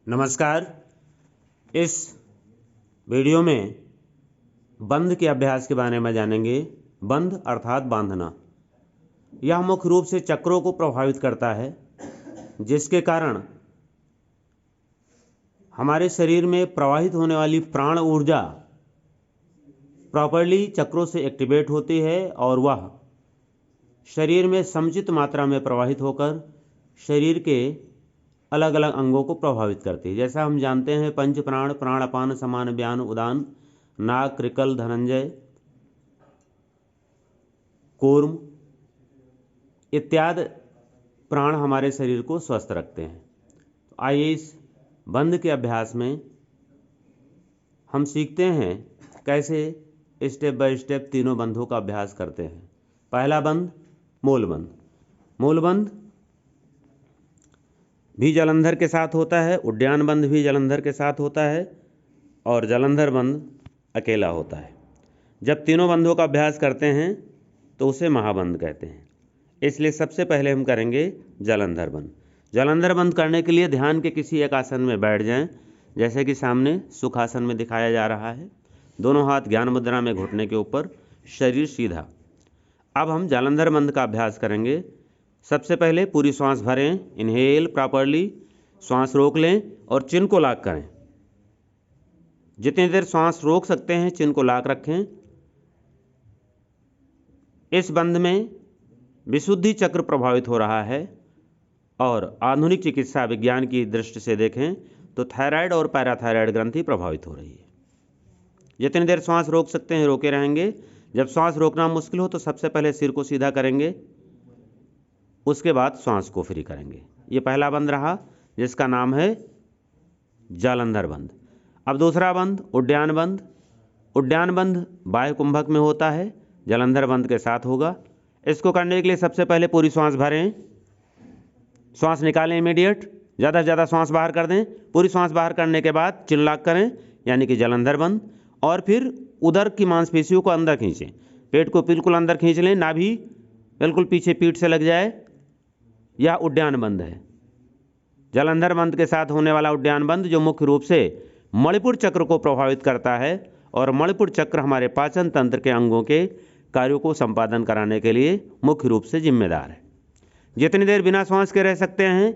नमस्कार। इस वीडियो में बंध के अभ्यास के बारे में जानेंगे। बंध अर्थात बांधना, यह मुख्य रूप से चक्रों को प्रभावित करता है, जिसके कारण हमारे शरीर में प्रवाहित होने वाली प्राण ऊर्जा प्रॉपर्ली चक्रों से एक्टिवेट होती है और वह शरीर में समुचित मात्रा में प्रवाहित होकर शरीर के अलग अलग अंगों को प्रभावित करती है। जैसा हम जानते हैं, पंच प्राण, प्राण अपान समान व्यान उदान, नाग, कृकल, धनंजय, कूर्म इत्यादि प्राण हमारे शरीर को स्वस्थ रखते हैं। तो आइए इस बंध के अभ्यास में हम सीखते हैं कैसे स्टेप बाय स्टेप तीनों बंधों का अभ्यास करते हैं। पहला बंध मूलबंध। मूलबंध भी जलंधर के साथ होता है, उड्डयन बंध भी जलंधर के साथ होता है और जलंधर बंध अकेला होता है। जब तीनों बंधों का अभ्यास करते हैं तो उसे महाबंध कहते हैं। इसलिए सबसे पहले हम करेंगे जलंधर बंध। जलंधर बंध करने के लिए ध्यान के किसी एक आसन में बैठ जाएं, जैसे कि सामने सुखासन में दिखाया जा रहा है। दोनों हाथ ज्ञान मुद्रा में घुटने के ऊपर, शरीर सीधा। अब हम जलंधर बंध का अभ्यास करेंगे। सबसे पहले पूरी सांस भरें, इनहेल प्रॉपरली, सांस रोक लें और चिन को लॉक करें। जितनी देर सांस रोक सकते हैं चिन को लॉक रखें। इस बंध में विशुद्धि चक्र प्रभावित हो रहा है और आधुनिक चिकित्सा विज्ञान की दृष्टि से देखें तो थायराइड और पैराथायराइड ग्रंथि प्रभावित हो रही है। जितनी देर सांस रोक सकते हैं रोके रहेंगे। जब सांस रोकना मुश्किल हो तो सबसे पहले सिर को सीधा करेंगे, उसके बाद सांस को फ्री करेंगे। ये पहला बंध रहा, जिसका नाम है जालंधर बंध। अब दूसरा बंध उड्डयन बंध। उड्डयन बंध बाह्य कुंभक में होता है, जलंधर बंध के साथ होगा। इसको करने के लिए सबसे पहले पूरी सांस भरें, सांस निकालें इमीडिएट, ज़्यादा से ज़्यादा सांस बाहर कर दें। पूरी सांस बाहर करने के बाद चिन लॉक करें, यानी कि जलंधर बंध। और फिर उदर की मांसपेशियों को अंदर खींचें, पेट को बिल्कुल अंदर खींच लें, नाभि बिल्कुल पीछे पीठ से लग जाए। यह उड्डयन बंध है। जलंधर बंध के साथ होने वाला उड्डयन बंध जो मुख्य रूप से मणिपुर चक्र को प्रभावित करता है और मणिपुर चक्र हमारे पाचन तंत्र के अंगों के कार्यों को संपादन कराने के लिए मुख्य रूप से जिम्मेदार है। जितनी देर बिना सांस के रह सकते हैं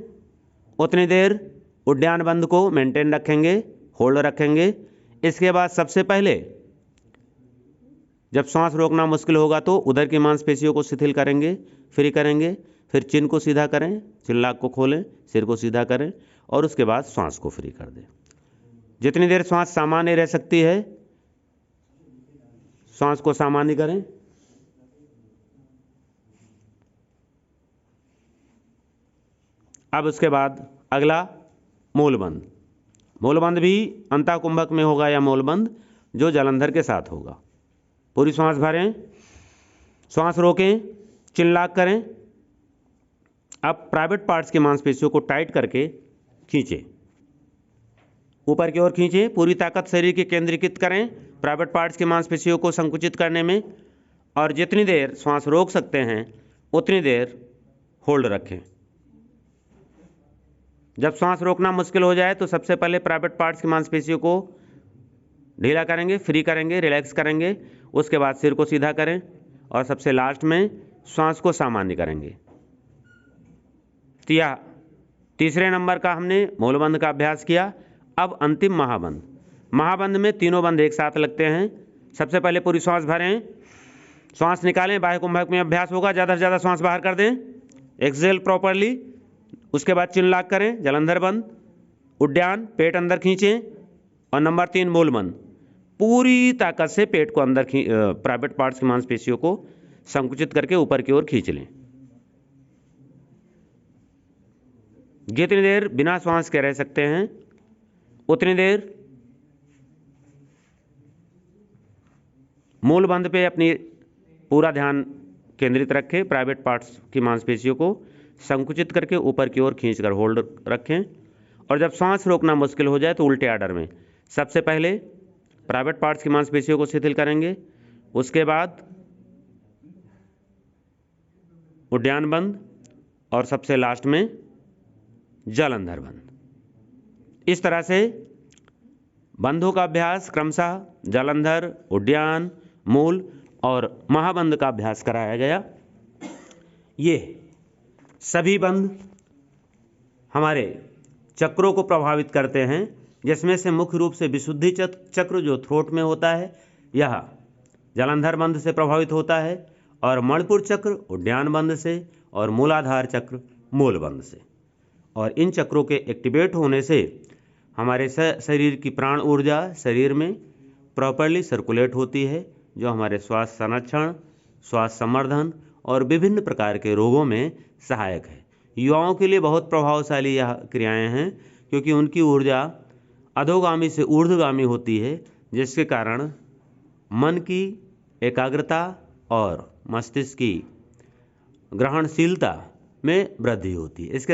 उतनी देर उड्डयन बंध को मेंटेन रखेंगे, होल्ड रखेंगे। इसके बाद सबसे पहले जब सांस रोकना मुश्किल होगा तो उदर की मांसपेशियों को शिथिल करेंगे, फ्री करेंगे। फिर चिन को सीधा करें, चिन लॉक को खोलें, सिर को सीधा करें और उसके बाद सांस को फ्री कर दें। जितनी देर सांस सामान्य रह सकती है सांस को सामान्य करें। अब उसके बाद अगला मूलबंध। मूलबंध भी अंतःकुंभक में होगा या मूलबंध जो जलंधर के साथ होगा। पूरी सांस भरें, सांस रोकें, चिन लॉक करें। अब प्राइवेट पार्ट्स की मांसपेशियों को टाइट करके खींचें, ऊपर की ओर खींचें। पूरी ताकत शरीर की केंद्रीकृत करें प्राइवेट पार्ट्स की मांसपेशियों को संकुचित करने में। और जितनी देर सांस रोक सकते हैं उतनी देर होल्ड रखें। जब सांस रोकना मुश्किल हो जाए तो सबसे पहले प्राइवेट पार्ट्स की मांसपेशियों को ढीला करेंगे, फ्री करेंगे, रिलैक्स करेंगे। उसके बाद सिर को सीधा करें और सबसे लास्ट में सांस को सामान्य करेंगे। तीसरे नंबर का हमने मूलबंध का अभ्यास किया। अब अंतिम महाबंध। महाबंध में तीनों बंध एक साथ लगते हैं। सबसे पहले पूरी सांस भरें, सांस निकालें, बाह्य कुंभक में अभ्यास होगा, ज़्यादा से ज़्यादा सांस बाहर कर दें, एक्सहेल प्रॉपरली। उसके बाद चिन लॉक करें, जलंधर बंध, उड्डयन, पेट अंदर खींचें। और नंबर 3 मूलबंध, पूरी ताकत से पेट को अंदर प्राइवेट पार्ट्स की मांसपेशियों को संकुचित करके ऊपर की ओर खींच लें। जितनी देर बिना सांस के रह सकते हैं उतनी देर मूलबंध पे अपनी पूरा ध्यान केंद्रित रखें। प्राइवेट पार्ट्स की मांसपेशियों को संकुचित करके ऊपर की ओर खींचकर होल्ड रखें। और जब सांस रोकना मुश्किल हो जाए तो उल्टे आर्डर में सबसे पहले प्राइवेट पार्ट्स की मांसपेशियों को शिथिल करेंगे, उसके बाद उड्डयन बंध और सबसे लास्ट में जलंधर बंध। इस तरह से बंधों का अभ्यास क्रमशः जालंधर, उद्यान, मूल और महाबंध का अभ्यास कराया गया। ये सभी बंध हमारे चक्रों को प्रभावित करते हैं, जिसमें से मुख्य रूप से विशुद्धि चक्र जो थ्रोट में होता है यह जालंधर बंध से प्रभावित होता है, और मणिपुर चक्र उद्यान बंध से, और मूलाधार चक्र मूल बंध से। और इन चक्रों के एक्टिवेट होने से हमारे शरीर की प्राण ऊर्जा शरीर में प्रॉपरली सर्कुलेट होती है, जो हमारे स्वास्थ्य संरक्षण, स्वास्थ्य संवर्धन और विभिन्न प्रकार के रोगों में सहायक है। युवाओं के लिए बहुत प्रभावशाली यह क्रियाएं हैं, क्योंकि उनकी ऊर्जा अधोगामी से ऊर्ध्वगामी होती है, जिसके कारण मन की एकाग्रता और मस्तिष्क की ग्रहणशीलता में वृद्धि होती है। इसके